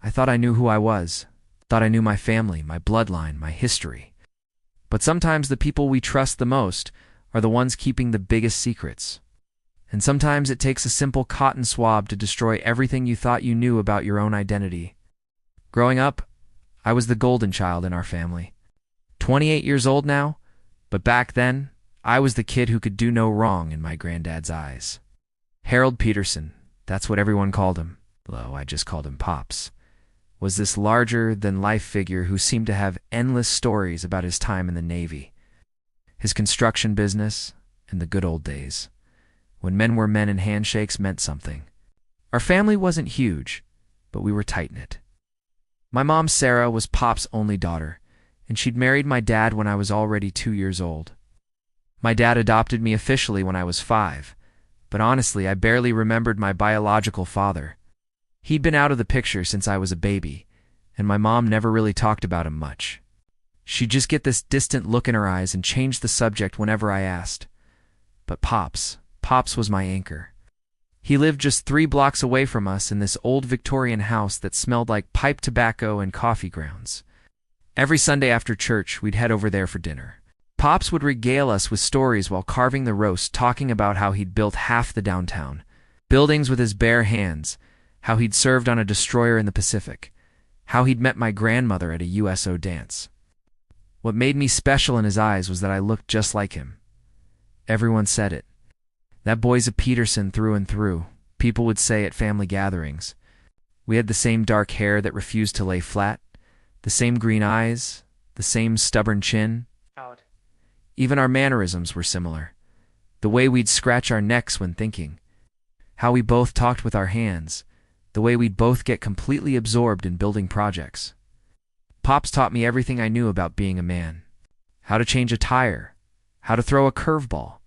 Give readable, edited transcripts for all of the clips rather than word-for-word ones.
I thought I knew who I was, thought I knew my family, my bloodline, my history. But sometimes the people we trust the most are the ones keeping the biggest secrets. And sometimes it takes a simple cotton swab to destroy everything you thought you knew about your own identity. Growing up, I was the golden child in our family. 28 years old now, but back then, I was the kid who could do no wrong in my granddad's eyes. Harold Peterson, that's what everyone called him, though I just called him Pops, was this larger-than-life figure who seemed to have endless stories about his time in the Navy, his construction business, and the good old days, when men were men and handshakes meant something. Our family wasn't huge, but we were tight-knit. My mom, Sarah, was Pop's only daughter, and she'd married my dad when I was already 2 years old. My dad adopted me officially when I was 5, but honestly, I barely remembered my biological father. He'd been out of the picture since I was a baby, and my mom never really talked about him much. She'd just get this distant look in her eyes and change the subject whenever I asked. But Pops was my anchor. He lived just 3 blocks away from us in this old Victorian house that smelled like pipe tobacco and coffee grounds. Every Sunday after church, we'd head over there for dinner. Pops would regale us with stories while carving the roast, talking about how he'd built half the downtown buildings with his bare hands, how he'd served on a destroyer in the Pacific, how he'd met my grandmother at a USO dance. What made me special in his eyes was that I looked just like him. Everyone said it. That boy's a Peterson through and through, people would say at family gatherings. We had the same dark hair that refused to lay flat, the same green eyes, the same stubborn chin. Even our mannerisms were similar. The way we'd scratch our necks when thinking, how we both talked with our hands, the way we'd both get completely absorbed in building projects. Pops taught me everything I knew about being a man. How to change a tire, how to throw a curveball,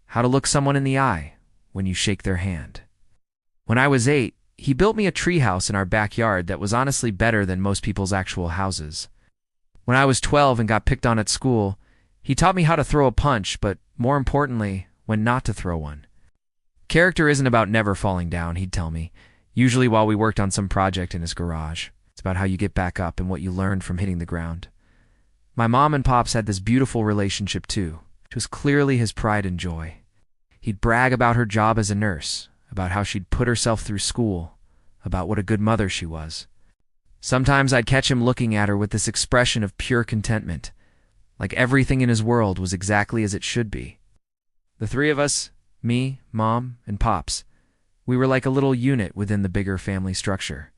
how to look someone in the eye when you shake their hand. When I was 8, he built me a treehouse in our backyard that was honestly better than most people's actual houses. When I was 12 and got picked on at school, he taught me how to throw a punch, but more importantly, when not to throw one. Character isn't about never falling down, he'd tell me, usually while we worked on some project in his garage. It's about how you get back up and what you learned from hitting the ground. My mom and Pops had this beautiful relationship too. It was clearly his pride and joy. He'd brag about her job as a nurse, about how she'd put herself through school, about what a good mother she was. Sometimes I'd catch him looking at her with this expression of pure contentment, like everything in his world was exactly as it should be. The 3 of us, me, Mom, and Pops, we were like a little unit within the bigger family structure.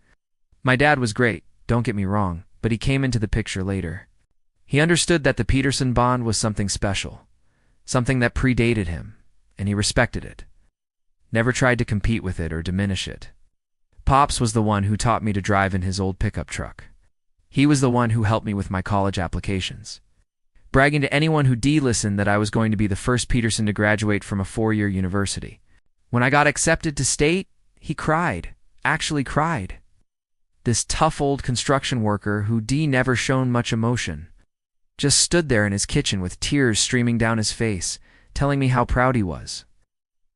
My dad was great, don't get me wrong, but he came into the picture later. He understood that the Peterson bond was something special, something that predated him, and he respected it. Never tried to compete with it or diminish it. Pops was the one who taught me to drive in his old pickup truck. He was the one who helped me with my college applications, bragging to anyone who listened that I was going to be the first Peterson to graduate from a 4-year university. When I got accepted to state, he cried, actually cried. This tough old construction worker who never shown much emotion, just stood there in his kitchen with tears streaming down his face, telling me how proud he was.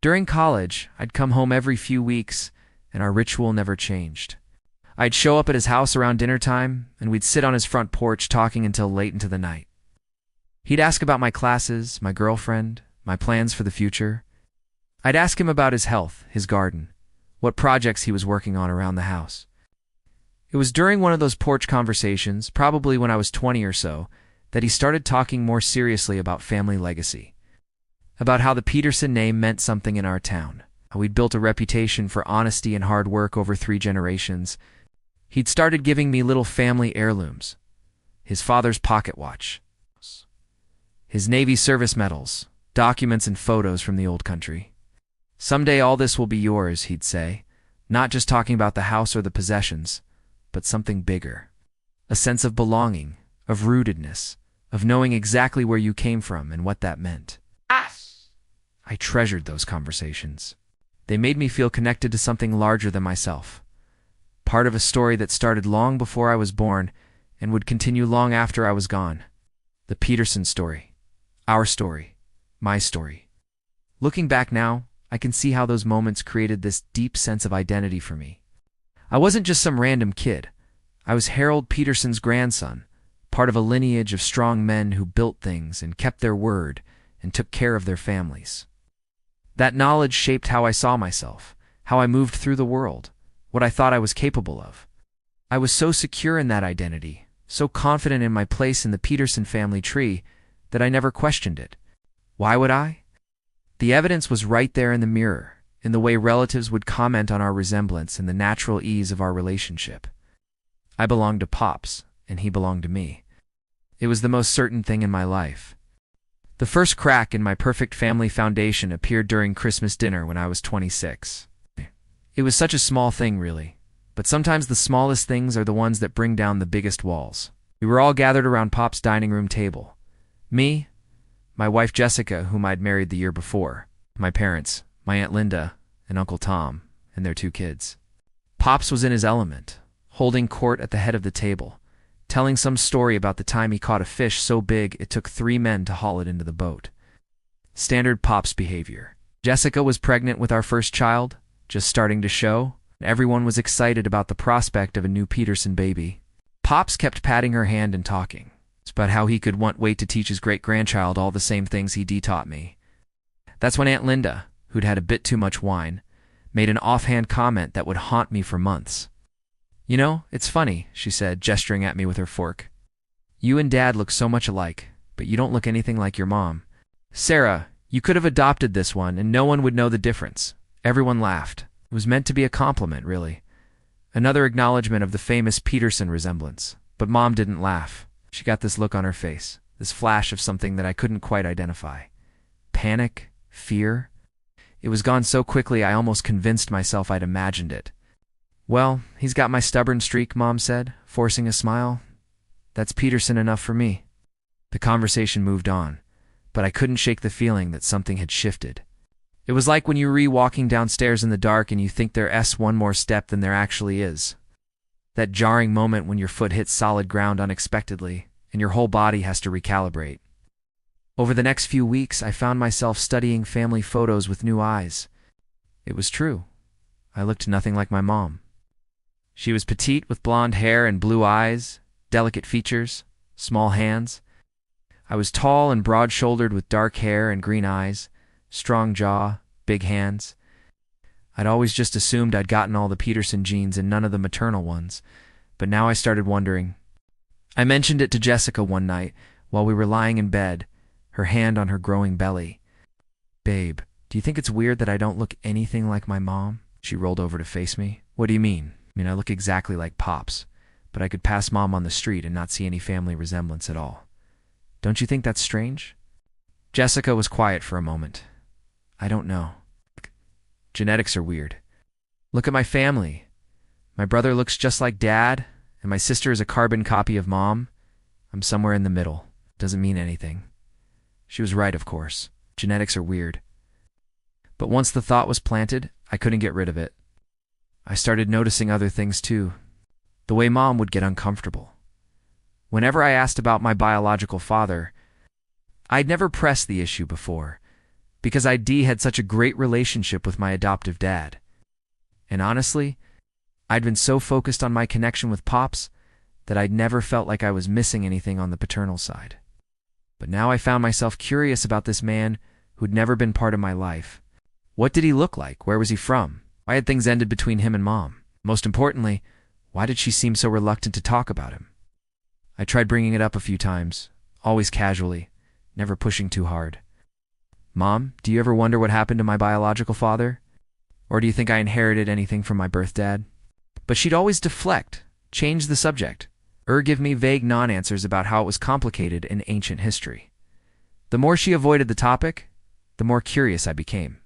During college, I'd come home every few weeks, and our ritual never changed. I'd show up at his house around dinner time, and we'd sit on his front porch talking until late into the night. He'd ask about my classes, my girlfriend, my plans for the future. I'd ask him about his health, his garden, what projects he was working on around the house. It was during one of those porch conversations, probably when I was 20 or so, that he started talking more seriously about family legacy, about how the Peterson name meant something in our town, how we'd built a reputation for honesty and hard work over 3 generations. He'd started giving me little family heirlooms, his father's pocket watch, his Navy service medals, documents and photos from the old country. Someday all this will be yours, he'd say, not just talking about the house or the possessions, but something bigger. A sense of belonging, of rootedness, of knowing exactly where you came from and what that meant. I treasured those conversations. They made me feel connected to something larger than myself, part of a story that started long before I was born and would continue long after I was gone. The Peterson story. Our story. My story. Looking back now, I can see how those moments created this deep sense of identity for me. I wasn't just some random kid. I was Harold Peterson's grandson, part of a lineage of strong men who built things and kept their word and took care of their families. That knowledge shaped how I saw myself, how I moved through the world, what I thought I was capable of. I was so secure in that identity, so confident in my place in the Peterson family tree, that I never questioned it. Why would I? The evidence was right there in the mirror, in the way relatives would comment on our resemblance and the natural ease of our relationship. I belonged to Pops, and he belonged to me. It was the most certain thing in my life. The first crack in my perfect family foundation appeared during Christmas dinner when I was 26. It was such a small thing, really, but sometimes the smallest things are the ones that bring down the biggest walls. We were all gathered around Pop's dining room table. Me, my wife Jessica, whom I'd married the year before, my parents, my Aunt Linda, and Uncle Tom, and their 2 kids. Pops was in his element, holding court at the head of the table, telling some story about the time he caught a fish so big it took 3 men to haul it into the boat. Standard Pops behavior. Jessica was pregnant with our first child, just starting to show, and everyone was excited about the prospect of a new Peterson baby. Pops kept patting her hand and talking. It's about how he could wait to teach his great-grandchild all the same things he taught me. That's when Aunt Linda, who'd had a bit too much wine, made an offhand comment that would haunt me for months. "You know, it's funny," she said, gesturing at me with her fork. "You and Dad look so much alike, but you don't look anything like your mom. Sarah, you could have adopted this one and no one would know the difference." Everyone laughed. It was meant to be a compliment, really. Another acknowledgement of the famous Peterson resemblance. But Mom didn't laugh. She got this look on her face, this flash of something that I couldn't quite identify. Panic? Fear? It was gone so quickly I almost convinced myself I'd imagined it. "Well, he's got my stubborn streak," Mom said, forcing a smile. "That's Peterson enough for me." The conversation moved on, but I couldn't shake the feeling that something had shifted. It was like when you're walking downstairs in the dark and you think there's one more step than there actually is. That jarring moment when your foot hits solid ground unexpectedly, and your whole body has to recalibrate. Over the next few weeks, I found myself studying family photos with new eyes. It was true. I looked nothing like my mom. She was petite with blonde hair and blue eyes, delicate features, small hands. I was tall and broad-shouldered with dark hair and green eyes, strong jaw, big hands. I'd always just assumed I'd gotten all the Peterson genes and none of the maternal ones, but now I started wondering. I mentioned it to Jessica one night while we were lying in bed, her hand on her growing belly. "Babe, do you think it's weird that I don't look anything like my mom?" She rolled over to face me. "What do you mean?" I look exactly like Pops, but I could pass Mom on the street and not see any family resemblance at all. Don't you think that's strange? Jessica was quiet for a moment. "I don't know. Genetics are weird. Look at my family. My brother looks just like Dad, and my sister is a carbon copy of Mom. I'm somewhere in the middle. Doesn't mean anything." She was right, of course. Genetics are weird. But once the thought was planted, I couldn't get rid of it. I started noticing other things too. The way Mom would get uncomfortable. Whenever I asked about my biological father, I'd never pressed the issue before, because ID had such a great relationship with my adoptive dad. And honestly, I'd been so focused on my connection with Pops that I'd never felt like I was missing anything on the paternal side. But now I found myself curious about this man who'd never been part of my life. What did he look like? Where was he from? Why had things ended between him and Mom? Most importantly, why did she seem so reluctant to talk about him? I tried bringing it up a few times, always casually, never pushing too hard. "Mom, do you ever wonder what happened to my biological father? Or do you think I inherited anything from my birth dad?" But she'd always deflect, change the subject, or give me vague non-answers about how it was complicated in ancient history. The more she avoided the topic, the more curious I became.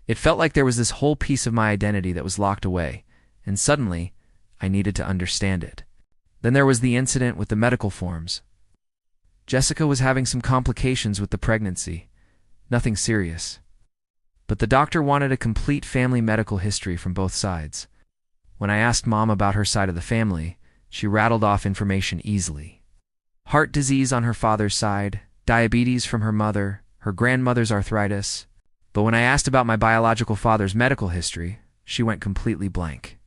It felt like there was this whole piece of my identity that was locked away, and suddenly, I needed to understand it. Then there was the incident with the medical forms. Jessica was having some complications with the pregnancy. Nothing serious. But the doctor wanted a complete family medical history from both sides. When I asked Mom about her side of the family, she rattled off information easily. Heart disease on her father's side, diabetes from her mother, her grandmother's arthritis. But when I asked about my biological father's medical history, she went completely blank.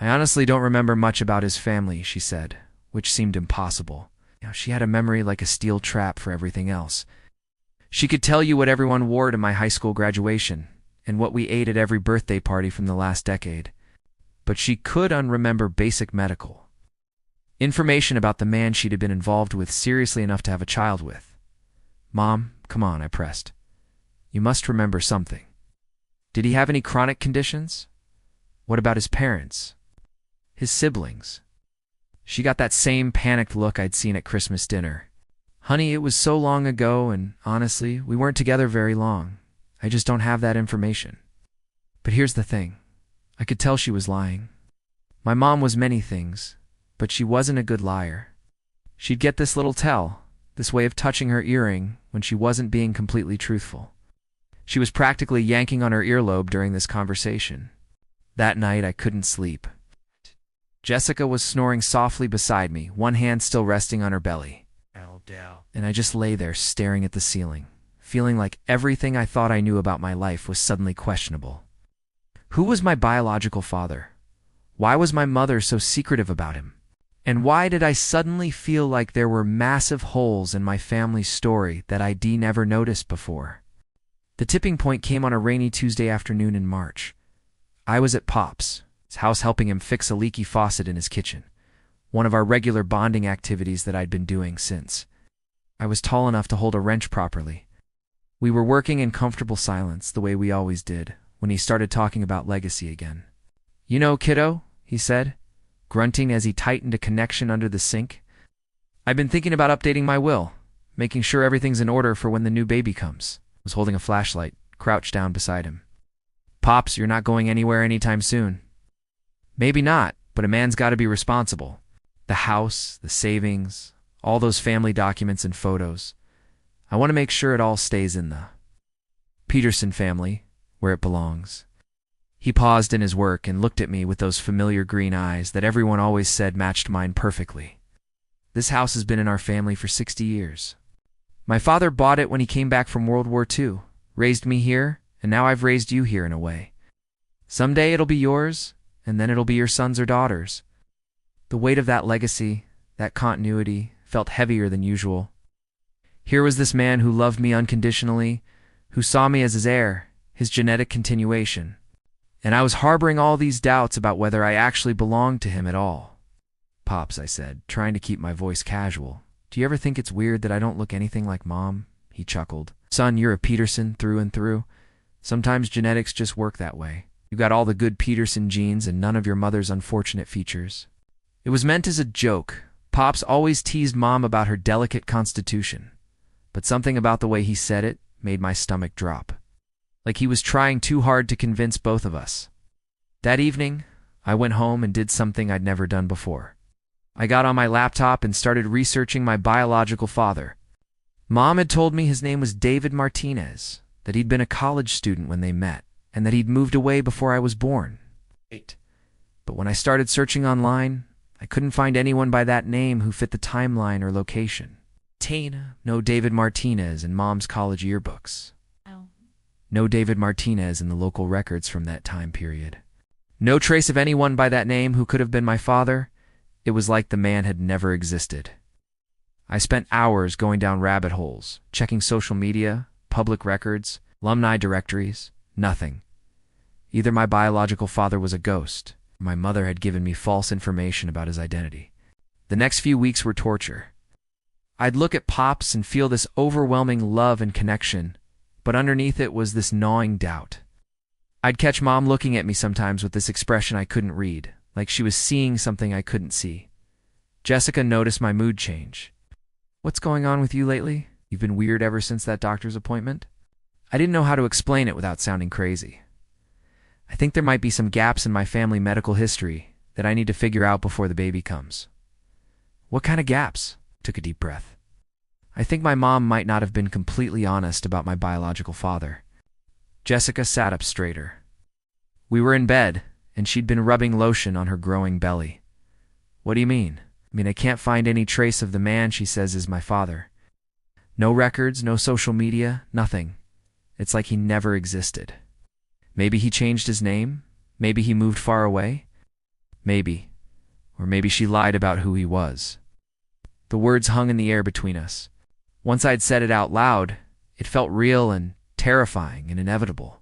I honestly don't remember much about his family, she said, which seemed impossible. She had a memory like a steel trap for everything else. She could tell you what everyone wore to my high school graduation and what we ate at every birthday party from the last decade. But she could unremember basic medical information about the man she'd been involved with seriously enough to have a child with. Mom, come on, I pressed. You must remember something. Did he have any chronic conditions? What about his parents? His siblings? She got that same panicked look I'd seen at Christmas dinner. Honey, it was so long ago, and honestly, we weren't together very long. I just don't have that information. But here's the thing. I could tell she was lying. My mom was many things, but she wasn't a good liar. She'd get this little tell, this way of touching her earring when she wasn't being completely truthful. She was practically yanking on her earlobe during this conversation. That night, I couldn't sleep. Jessica was snoring softly beside me, one hand still resting on her belly. And I just lay there staring at the ceiling, feeling like everything I thought I knew about my life was suddenly questionable. Who was my biological father? Why was my mother so secretive about him? And why did I suddenly feel like there were massive holes in my family's story that I'd never noticed before? The tipping point came on a rainy Tuesday afternoon in March. I was at Pop's house helping him fix a leaky faucet in his kitchen, one of our regular bonding activities that I'd been doing since. I was tall enough to hold a wrench properly. We were working in comfortable silence, the way we always did, when he started talking about legacy again. You know, kiddo, he said, grunting as he tightened a connection under the sink. I've been thinking about updating my will, making sure everything's in order for when the new baby comes. I was holding a flashlight, crouched down beside him. Pops, you're not going anywhere anytime soon. Maybe not, but a man's got to be responsible. The house, the savings, all those family documents and photos. I want to make sure it all stays in the Peterson family, where it belongs. He paused in his work and looked at me with those familiar green eyes that everyone always said matched mine perfectly. This house has been in our family for 60 years. My father bought it when he came back from World War II, raised me here, and now I've raised you here in a way. Someday it'll be yours, and then it'll be your sons or daughters. The weight of that legacy, that continuity, felt heavier than usual. Here was this man who loved me unconditionally, who saw me as his heir, his genetic continuation. And I was harboring all these doubts about whether I actually belonged to him at all. Pops, I said, trying to keep my voice casual. Do you ever think it's weird that I don't look anything like Mom? He chuckled. Son, you're a Peterson through and through. Sometimes genetics just work that way. You got all the good Peterson genes and none of your mother's unfortunate features. It was meant as a joke. Pops always teased Mom about her delicate constitution. But something about the way he said it made my stomach drop. Like he was trying too hard to convince both of us. That evening, I went home and did something I'd never done before. I got on my laptop and started researching my biological father. Mom had told me his name was David Martinez, that he'd been a college student when they met, and that he'd moved away before I was born. But when I started searching online, I couldn't find anyone by that name who fit the timeline or location. No David Martinez in Mom's college yearbooks. No David Martinez in the local records from that time period. No trace of anyone by that name who could have been my father. It was like the man had never existed. I spent hours going down rabbit holes, checking social media, public records, alumni directories. Nothing. Either my biological father was a ghost, or my mother had given me false information about his identity. The next few weeks were torture. I'd look at Pops and feel this overwhelming love and connection, but underneath it was this gnawing doubt. I'd catch Mom looking at me sometimes with this expression I couldn't read, like she was seeing something I couldn't see. Jessica noticed my mood change. What's going on with you lately? You've been weird ever since that doctor's appointment? I didn't know how to explain it without sounding crazy. I think there might be some gaps in my family medical history that I need to figure out before the baby comes. What kind of gaps? Took a deep breath. I think my mom might not have been completely honest about my biological father. Jessica sat up straighter. We were in bed, and she'd been rubbing lotion on her growing belly. What do you mean? I can't find any trace of the man she says is my father. No records, no social media, nothing. It's like he never existed. Maybe he changed his name? Maybe he moved far away? Maybe. Or maybe she lied about who he was. The words hung in the air between us. Once I'd said it out loud, it felt real and terrifying and inevitable.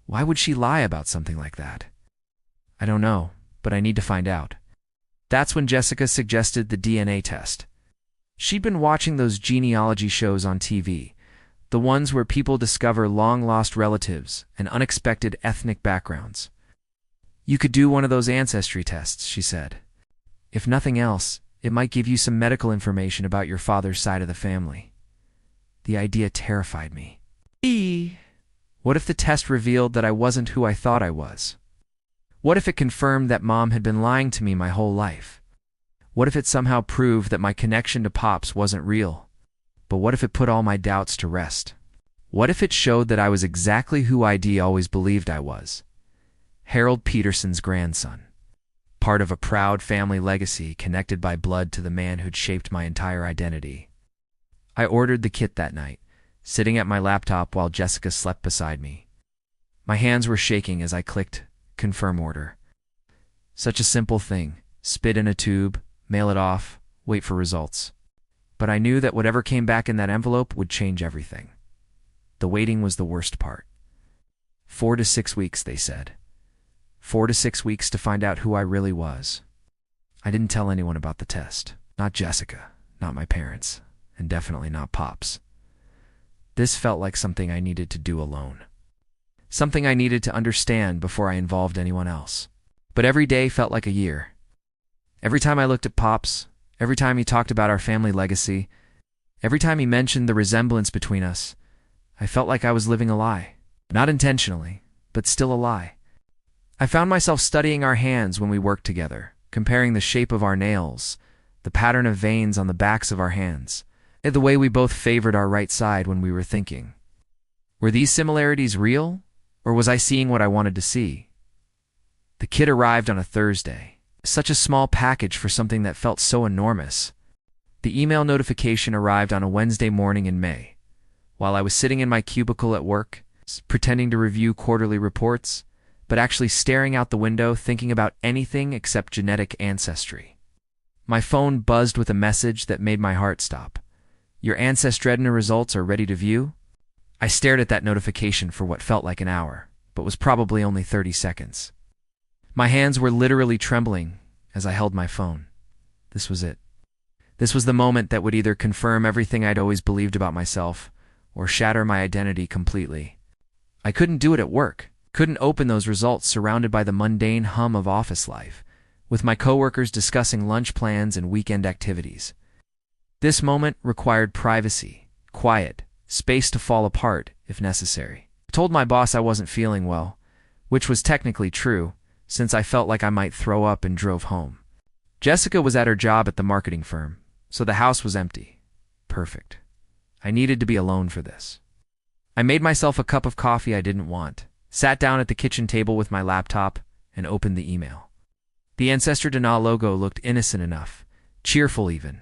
Why would she lie about something like that? I don't know, but I need to find out. That's when Jessica suggested the DNA test. She'd been watching those genealogy shows on TV, the ones where people discover long-lost relatives and unexpected ethnic backgrounds. You could do one of those ancestry tests, she said. If nothing else, it might give you some medical information about your father's side of the family. The idea terrified me. What if the test revealed that I wasn't who I thought I was? What if it confirmed that Mom had been lying to me my whole life? What if it somehow proved that my connection to Pops wasn't real? But what if it put all my doubts to rest? What if it showed that I was exactly who ID always believed I was? Harold Peterson's grandson. Part of a proud family legacy connected by blood to the man who'd shaped my entire identity. I ordered the kit that night, sitting at my laptop while Jessica slept beside me. My hands were shaking as I clicked confirm order. Such a simple thing. Spit in a tube, mail it off, wait for results. But I knew that whatever came back in that envelope would change everything. The waiting was the worst part. 4 to 6 weeks, they said. 4 to 6 weeks to find out who I really was. I didn't tell anyone about the test. Not Jessica, not my parents, and definitely not Pops. This felt like something I needed to do alone. Something I needed to understand before I involved anyone else. But every day felt like a year. Every time I looked at Pops, every time he talked about our family legacy, every time he mentioned the resemblance between us, I felt like I was living a lie. Not intentionally, but still a lie. I found myself studying our hands when we worked together, comparing the shape of our nails, the pattern of veins on the backs of our hands, and the way we both favored our right side when we were thinking. Were these similarities real, or was I seeing what I wanted to see? The kit arrived on a Thursday. Such a small package for something that felt so enormous. The email notification arrived on a Wednesday morning in May. While I was sitting in my cubicle at work, pretending to review quarterly reports, but actually staring out the window thinking about anything except genetic ancestry. My phone buzzed with a message that made my heart stop. Your Ancestredna results are ready to view? I stared at that notification for what felt like an hour, but was probably only 30 seconds. My hands were literally trembling as I held my phone. This was it. This was the moment that would either confirm everything I'd always believed about myself or shatter my identity completely. I couldn't do it at work, couldn't open those results surrounded by the mundane hum of office life, with my coworkers discussing lunch plans and weekend activities. This moment required privacy, quiet, space to fall apart if necessary. I told my boss I wasn't feeling well, which was technically true, since I felt like I might throw up and drove home. Jessica was at her job at the marketing firm, so the house was empty. Perfect. I needed to be alone for this. I made myself a cup of coffee I didn't want, sat down at the kitchen table with my laptop, and opened the email. The Ancestredna logo looked innocent enough, cheerful even.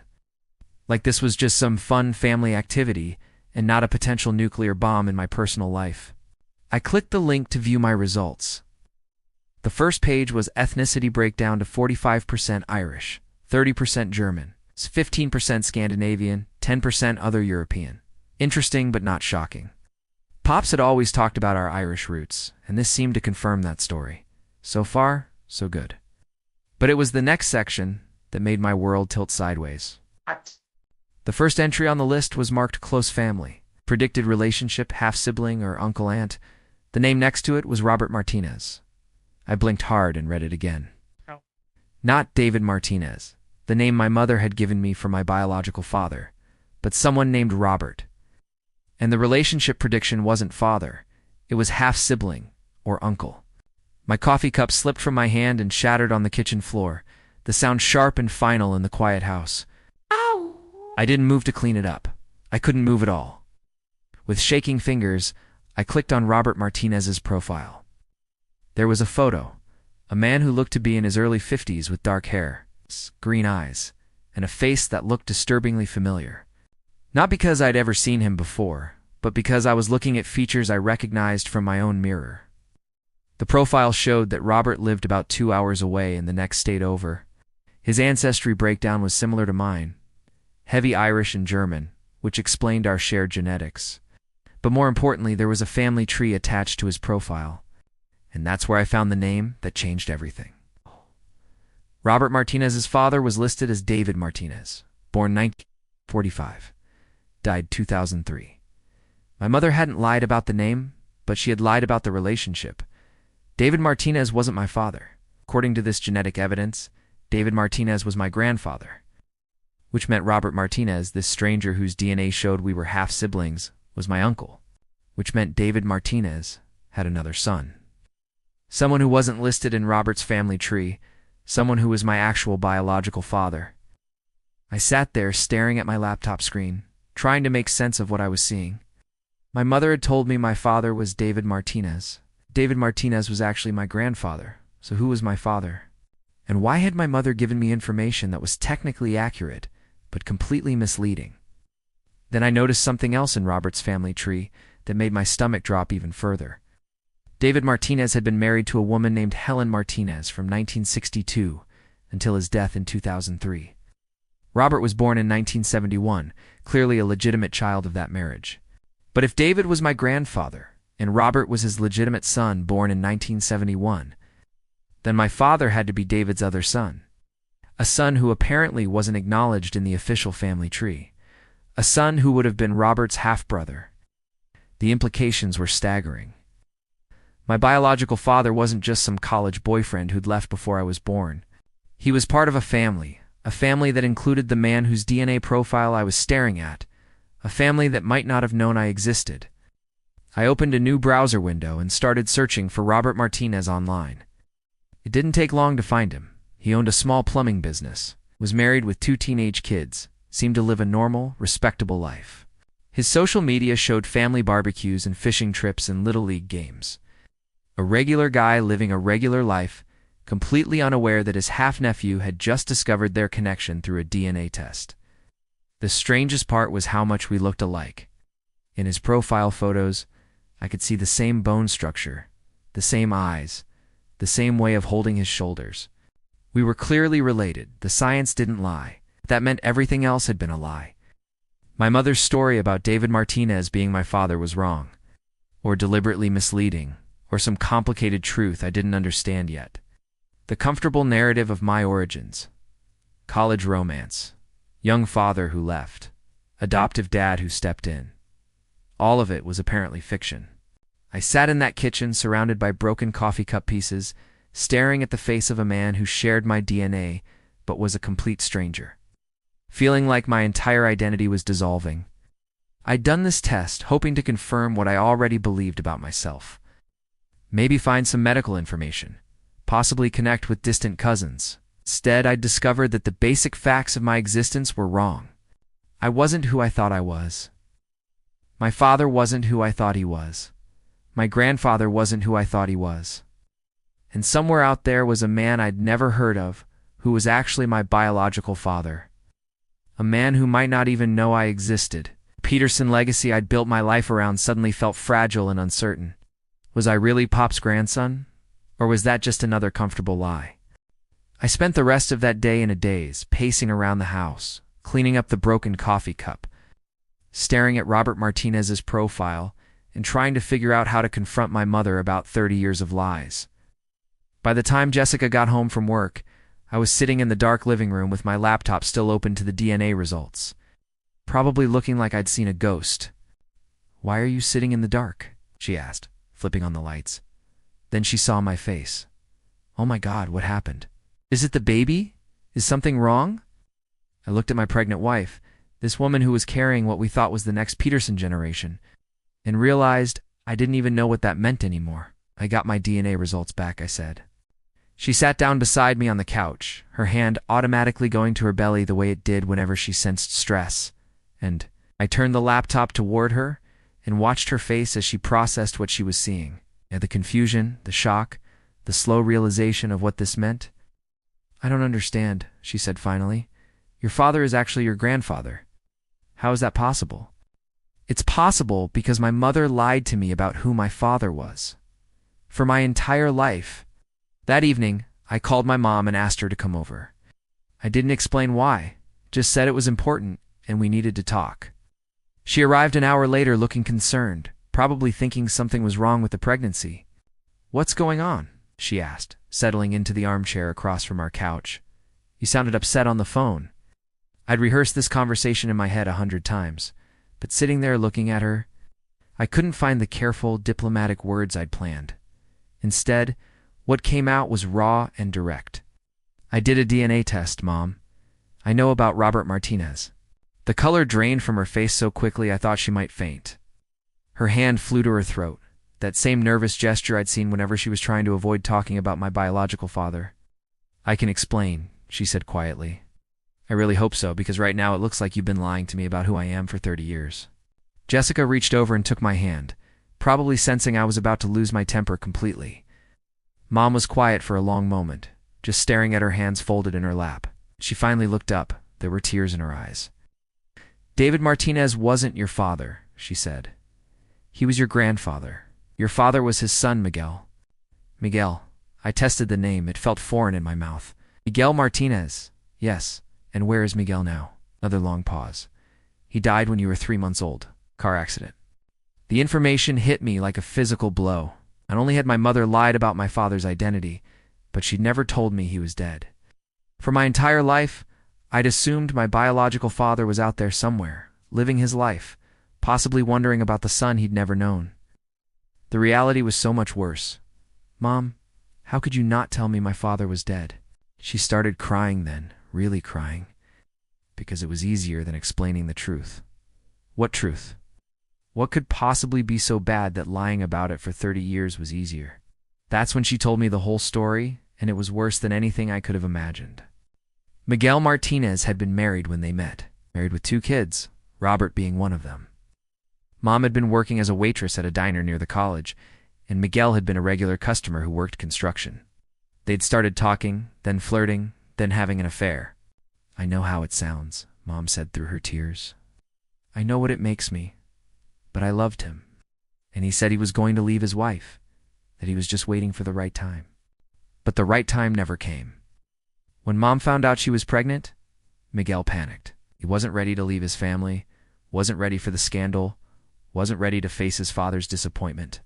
Like this was just some fun family activity and not a potential nuclear bomb in my personal life. I clicked the link to view my results. The first page was ethnicity breakdown to 45% Irish, 30% German, 15% Scandinavian, 10% other European. Interesting but not shocking. Pops had always talked about our Irish roots, and this seemed to confirm that story. So far, so good. But it was the next section that made my world tilt sideways. The first entry on the list was marked close family, predicted relationship, half-sibling, or uncle-aunt. The name next to it was Robert Martinez. I blinked hard and read it again. Not David Martinez, the name my mother had given me for my biological father, but someone named Robert. And the relationship prediction wasn't father, it was half-sibling, or uncle. My coffee cup slipped from my hand and shattered on the kitchen floor, the sound sharp and final in the quiet house. Ow! I didn't move to clean it up. I couldn't move at all. With shaking fingers, I clicked on Robert Martinez's profile. There was a photo, a man who looked to be in his early 50s with dark hair, green eyes, and a face that looked disturbingly familiar. Not because I'd ever seen him before, but because I was looking at features I recognized from my own mirror. The profile showed that Robert lived about 2 hours away in the next state over. His ancestry breakdown was similar to mine, heavy Irish and German, which explained our shared genetics. But more importantly, there was a family tree attached to his profile, and that's where I found the name that changed everything. Robert Martinez's father was listed as David Martinez, born 1945, died 2003. My mother hadn't lied about the name, but she had lied about the relationship. David Martinez wasn't my father. According to this genetic evidence, David Martinez was my grandfather, which meant Robert Martinez, this stranger whose DNA showed we were half-siblings, was my uncle, which meant David Martinez had another son. Someone who wasn't listed in Robert's family tree, someone who was my actual biological father. I sat there staring at my laptop screen, trying to make sense of what I was seeing. My mother had told me my father was David Martinez. David Martinez was actually my grandfather, so who was my father? And why had my mother given me information that was technically accurate, but completely misleading? Then I noticed something else in Robert's family tree that made my stomach drop even further. David Martinez had been married to a woman named Helen Martinez from 1962 until his death in 2003. Robert was born in 1971, clearly a legitimate child of that marriage. But if David was my grandfather, and Robert was his legitimate son born in 1971, then my father had to be David's other son. A son who apparently wasn't acknowledged in the official family tree. A son who would have been Robert's half-brother. The implications were staggering. My biological father wasn't just some college boyfriend who'd left before I was born. He was part of a family that included the man whose DNA profile I was staring at, a family that might not have known I existed. I opened a new browser window and started searching for Robert Martinez online. It didn't take long to find him. He owned a small plumbing business, was married with 2 teenage kids, seemed to live a normal, respectable life. His social media showed family barbecues and fishing trips and Little League games. A regular guy living a regular life, completely unaware that his half-nephew had just discovered their connection through a DNA test. The strangest part was how much we looked alike. In his profile photos, I could see the same bone structure, the same eyes, the same way of holding his shoulders. We were clearly related. The science didn't lie. That meant everything else had been a lie. My mother's story about David Martinez being my father was wrong, or deliberately misleading, or some complicated truth I didn't understand yet. The comfortable narrative of my origins. College romance. Young father who left. Adoptive dad who stepped in. All of it was apparently fiction. I sat in that kitchen surrounded by broken coffee cup pieces, staring at the face of a man who shared my DNA but was a complete stranger. Feeling like my entire identity was dissolving. I'd done this test hoping to confirm what I already believed about myself. Maybe find some medical information. Possibly connect with distant cousins. Instead, I'd discovered that the basic facts of my existence were wrong. I wasn't who I thought I was. My father wasn't who I thought he was. My grandfather wasn't who I thought he was. And somewhere out there was a man I'd never heard of who was actually my biological father. A man who might not even know I existed. The Peterson legacy I'd built my life around suddenly felt fragile and uncertain. Was I really Pop's grandson? Or was that just another comfortable lie? I spent the rest of that day in a daze, pacing around the house, cleaning up the broken coffee cup, staring at Robert Martinez's profile, and trying to figure out how to confront my mother about 30 years of lies. By the time Jessica got home from work, I was sitting in the dark living room with my laptop still open to the DNA results, probably looking like I'd seen a ghost. "Why are you sitting in the dark?" she asked, flipping on the lights. Then she saw my face. "Oh my God, what happened? Is it the baby? Is something wrong?" I looked at my pregnant wife, this woman who was carrying what we thought was the next Peterson generation, and realized I didn't even know what that meant anymore. "I got my DNA results back," I said. She sat down beside me on the couch, her hand automatically going to her belly the way it did whenever she sensed stress, and I turned the laptop toward her and watched her face as she processed what she was seeing. And the confusion, the shock, the slow realization of what this meant. "I don't understand," she said finally. "Your father is actually your grandfather. How is that possible?" "It's possible because my mother lied to me about who my father was. For my entire life. That evening, I called my mom and asked her to come over. I didn't explain why, just said it was important and we needed to talk. She arrived an hour later looking concerned, probably thinking something was wrong with the pregnancy. "What's going on?" she asked, settling into the armchair across from our couch. "You sounded upset on the phone." I'd rehearsed this conversation in my head 100 times, but sitting there looking at her, I couldn't find the careful, diplomatic words I'd planned. Instead, what came out was raw and direct. "I did a DNA test, Mom. I know about Robert Martinez." The color drained from her face so quickly I thought she might faint. Her hand flew to her throat, that same nervous gesture I'd seen whenever she was trying to avoid talking about my biological father. "I can explain," she said quietly. "I really hope so, because right now it looks like you've been lying to me about who I am for 30 years. Jessica reached over and took my hand, probably sensing I was about to lose my temper completely. Mom was quiet for a long moment, just staring at her hands folded in her lap. She finally looked up. There were tears in her eyes. "David Martinez wasn't your father," she said. "He was your grandfather. Your father was his son, Miguel." "Miguel." I tested the name. It felt foreign in my mouth. "Miguel Martinez." "Yes. And where is Miguel now?" Another long pause. "He died when you were 3 months old. Car accident." The information hit me like a physical blow. Not only had my mother lied about my father's identity, but she'd never told me he was dead. For my entire life, I'd assumed my biological father was out there somewhere, living his life, possibly wondering about the son he'd never known. The reality was so much worse. "Mom, how could you not tell me my father was dead?" She started crying then, really crying, because it was easier than explaining the truth. What truth? What could possibly be so bad that lying about it for 30 years was easier? That's when she told me the whole story, and it was worse than anything I could have imagined. Miguel Martinez had been married when they met, married with 2 kids, Robert being one of them. Mom had been working as a waitress at a diner near the college, and Miguel had been a regular customer who worked construction. They'd started talking, then flirting, then having an affair. "I know how it sounds," Mom said through her tears. "I know what it makes me, but I loved him, and he said he was going to leave his wife, that he was just waiting for the right time." But the right time never came. When Mom found out she was pregnant, Miguel panicked. He wasn't ready to leave his family, wasn't ready for the scandal, wasn't ready to face his father's disappointment.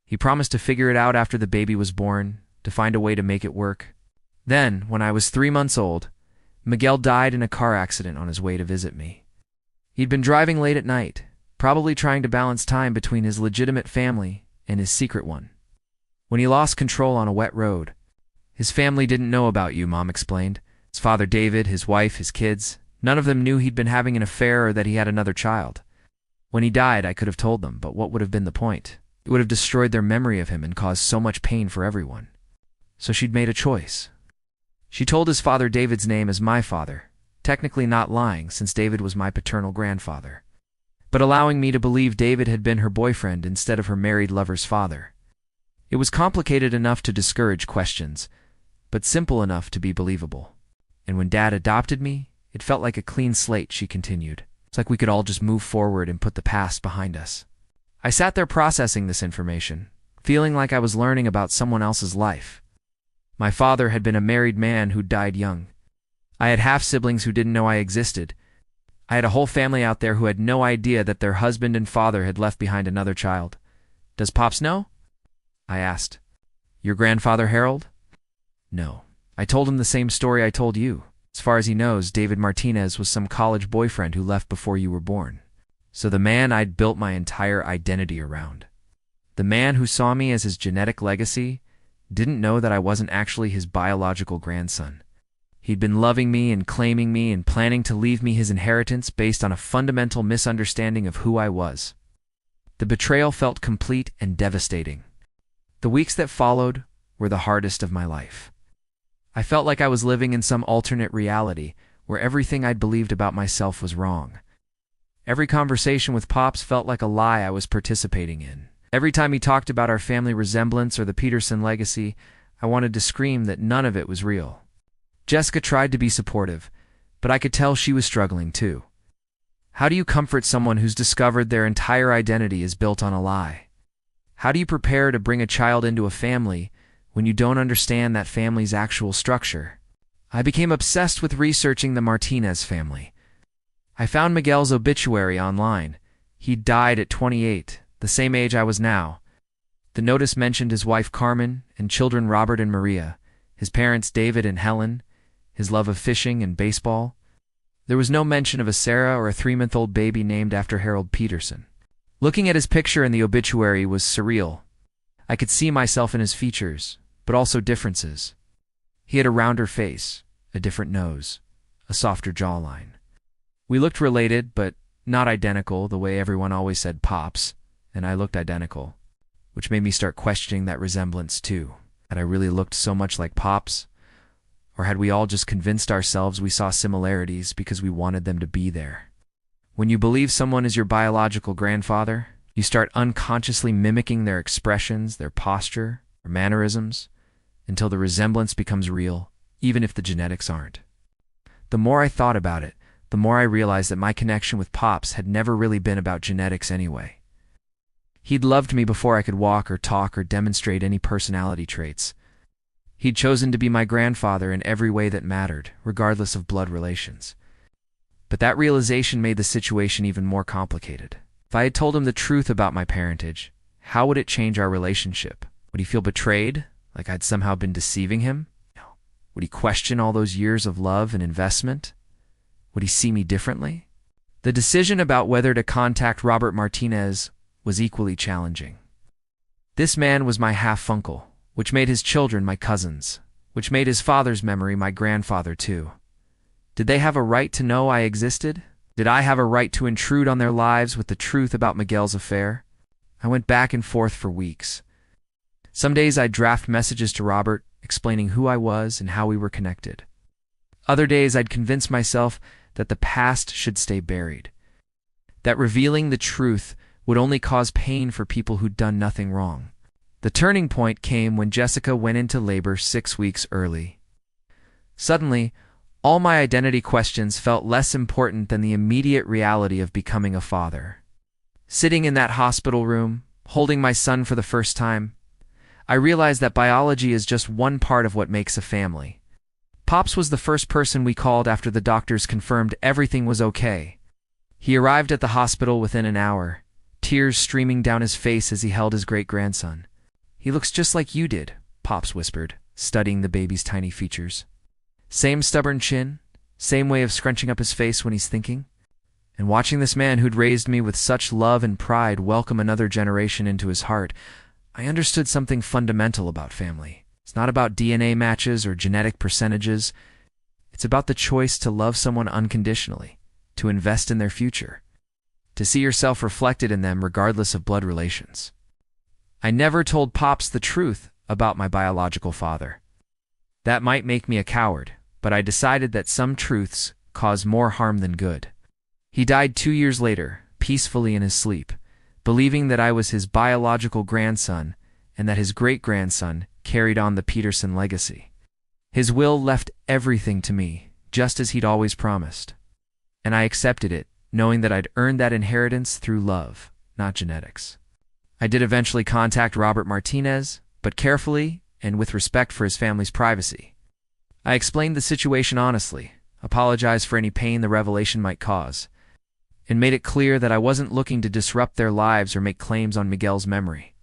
He promised to figure it out after the baby was born, to find a way to make it work. Then, when I was 3 months old, Miguel died in a car accident on his way to visit me. He'd been driving late at night, probably trying to balance time between his legitimate family and his secret one. When he lost control on a wet road, "His family didn't know about you," Mom explained. "His father David, his wife, his kids, none of them knew he'd been having an affair or that he had another child. When he died, I could have told them, but what would have been the point? It would have destroyed their memory of him and caused so much pain for everyone. So she'd made a choice. She told his father David's name as my father, technically not lying since David was my paternal grandfather, but allowing me to believe David had been her boyfriend instead of her married lover's father. It was complicated enough to discourage questions, but simple enough to be believable. And when Dad adopted me, it felt like a clean slate, she continued. It's like we could all just move forward and put the past behind us. I sat there processing this information, feeling like I was learning about someone else's life. My father had been a married man who died young. I had half-siblings who didn't know I existed. I had a whole family out there who had no idea that their husband and father had left behind another child. "Does Pops know?" I asked. "Your grandfather Harold?" "No. I told him the same story I told you. As far as he knows, David Martinez was some college boyfriend who left before you were born. So the man I'd built my entire identity around. The man who saw me as his genetic legacy didn't know that I wasn't actually his biological grandson. He'd been loving me and claiming me and planning to leave me his inheritance based on a fundamental misunderstanding of who I was. The betrayal felt complete and devastating. The weeks that followed were the hardest of my life. I felt like I was living in some alternate reality where everything I'd believed about myself was wrong. Every conversation with Pops felt like a lie I was participating in. Every time he talked about our family resemblance or the Peterson legacy, I wanted to scream that none of it was real. Jessica tried to be supportive, but I could tell she was struggling too. How do you comfort someone who's discovered their entire identity is built on a lie? How do you prepare to bring a child into a family when you don't understand that family's actual structure? I became obsessed with researching the Martinez family. I found Miguel's obituary online. He died at 28, the same age I was now. The notice mentioned his wife Carmen and children Robert and Maria, his parents David and Helen, his love of fishing and baseball. There was no mention of a Sarah or a 3-month-old baby named after Harold Peterson. Looking at his picture in the obituary was surreal. I could see myself in his features, but also differences. He had a rounder face, a different nose, a softer jawline. We looked related, but not identical the way everyone always said Pops, and I looked identical, which made me start questioning that resemblance too. Had I really looked so much like Pops? Or had we all just convinced ourselves we saw similarities because we wanted them to be there? When you believe someone is your biological grandfather, you start unconsciously mimicking their expressions, their posture, their mannerisms, until the resemblance becomes real, even if the genetics aren't. The more I thought about it, the more I realized that my connection with Pops had never really been about genetics anyway. He'd loved me before I could walk or talk or demonstrate any personality traits. He'd chosen to be my grandfather in every way that mattered, regardless of blood relations. But that realization made the situation even more complicated. If I had told him the truth about my parentage, how would it change our relationship? Would he feel betrayed, like I'd somehow been deceiving him? No. Would he question all those years of love and investment? Would he see me differently? The decision about whether to contact Robert Martinez was equally challenging. This man was my half-uncle, which made his children my cousins, which made his father's memory my grandfather too. Did they have a right to know I existed? Did I have a right to intrude on their lives with the truth about Miguel's affair? I went back and forth for weeks. Some days I'd draft messages to Robert, explaining who I was and how we were connected. Other days I'd convince myself that the past should stay buried, that revealing the truth would only cause pain for people who'd done nothing wrong. The turning point came when Jessica went into labor 6 weeks early. Suddenly, all my identity questions felt less important than the immediate reality of becoming a father. Sitting in that hospital room, holding my son for the first time, I realized that biology is just one part of what makes a family. Pops was the first person we called after the doctors confirmed everything was okay. He arrived at the hospital within an hour, tears streaming down his face as he held his great-grandson. "He looks just like you did," Pops whispered, studying the baby's tiny features. "Same stubborn chin, same way of scrunching up his face when he's thinking." And watching this man who'd raised me with such love and pride welcome another generation into his heart, I understood something fundamental about family. It's not about DNA matches or genetic percentages. It's about the choice to love someone unconditionally, to invest in their future, to see yourself reflected in them regardless of blood relations. I never told Pops the truth about my biological father. That might make me a coward, but I decided that some truths cause more harm than good. He died 2 years later, peacefully in his sleep, believing that I was his biological grandson and that his great-grandson carried on the Peterson legacy. His will left everything to me, just as he'd always promised. And I accepted it, knowing that I'd earned that inheritance through love, not genetics. I did eventually contact Robert Martinez, but carefully and with respect for his family's privacy. I explained the situation honestly, apologized for any pain the revelation might cause, and made it clear that I wasn't looking to disrupt their lives or make claims on Miguel's memory.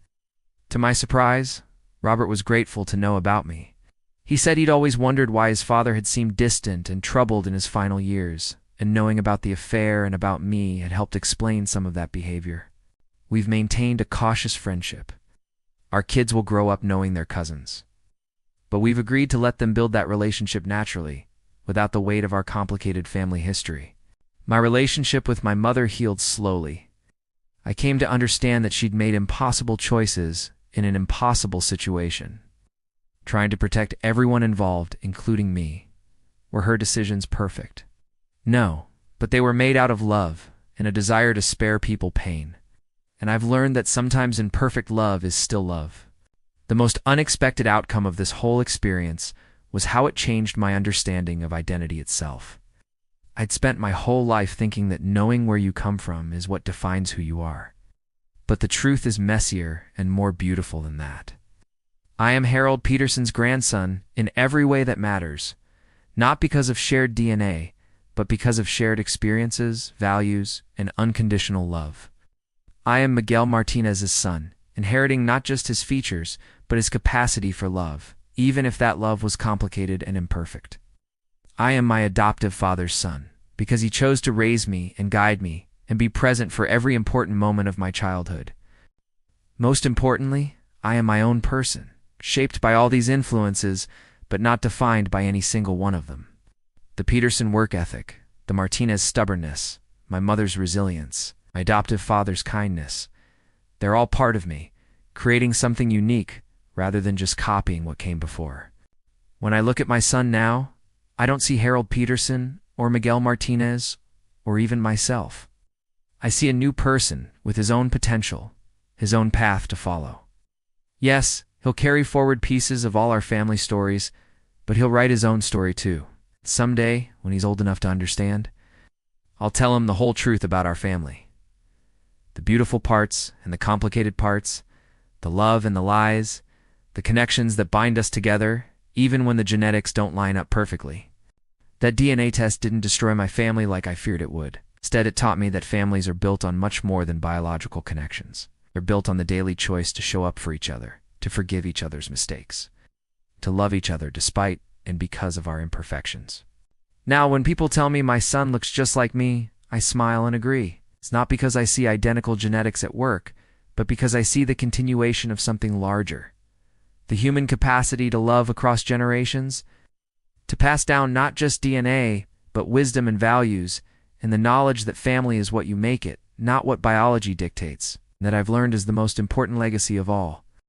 To my surprise, Robert was grateful to know about me. He said he'd always wondered why his father had seemed distant and troubled in his final years, and knowing about the affair and about me had helped explain some of that behavior. We've maintained a cautious friendship. Our kids will grow up knowing their cousins. But we've agreed to let them build that relationship naturally, without the weight of our complicated family history. My relationship with my mother healed slowly. I came to understand that she'd made impossible choices in an impossible situation. Trying to protect everyone involved, including me. Were her decisions perfect? No, but they were made out of love and a desire to spare people pain. And I've learned that sometimes imperfect love is still love. The most unexpected outcome of this whole experience was how it changed my understanding of identity itself. I'd spent my whole life thinking that knowing where you come from is what defines who you are. But the truth is messier and more beautiful than that. I am Harold Peterson's grandson in every way that matters, not because of shared DNA, but because of shared experiences, values, and unconditional love. I am Miguel Martinez's son, inheriting not just his features, but his capacity for love, even if that love was complicated and imperfect. I am my adoptive father's son, because he chose to raise me and guide me and be present for every important moment of my childhood. Most importantly, I am my own person, shaped by all these influences, but not defined by any single one of them. The Peterson work ethic, the Martinez stubbornness, my mother's resilience, my adoptive father's kindness, they're all part of me, creating something unique rather than just copying what came before. When I look at my son now, I don't see Harold Peterson or Miguel Martinez or even myself. I see a new person with his own potential, his own path to follow. Yes, he'll carry forward pieces of all our family stories, but he'll write his own story too. Someday, when he's old enough to understand, I'll tell him the whole truth about our family. The beautiful parts and the complicated parts, the love and the lies, the connections that bind us together, even when the genetics don't line up perfectly. That DNA test didn't destroy my family like I feared it would. Instead, it taught me that families are built on much more than biological connections. They're built on the daily choice to show up for each other, to forgive each other's mistakes, to love each other despite and because of our imperfections. Now, when people tell me my son looks just like me, I smile and agree. It's not because I see identical genetics at work, but because I see the continuation of something larger. The human capacity to love across generations, to pass down not just DNA, but wisdom and values, and the knowledge that family is what you make it, not what biology dictates, and that I've learned is the most important legacy of all.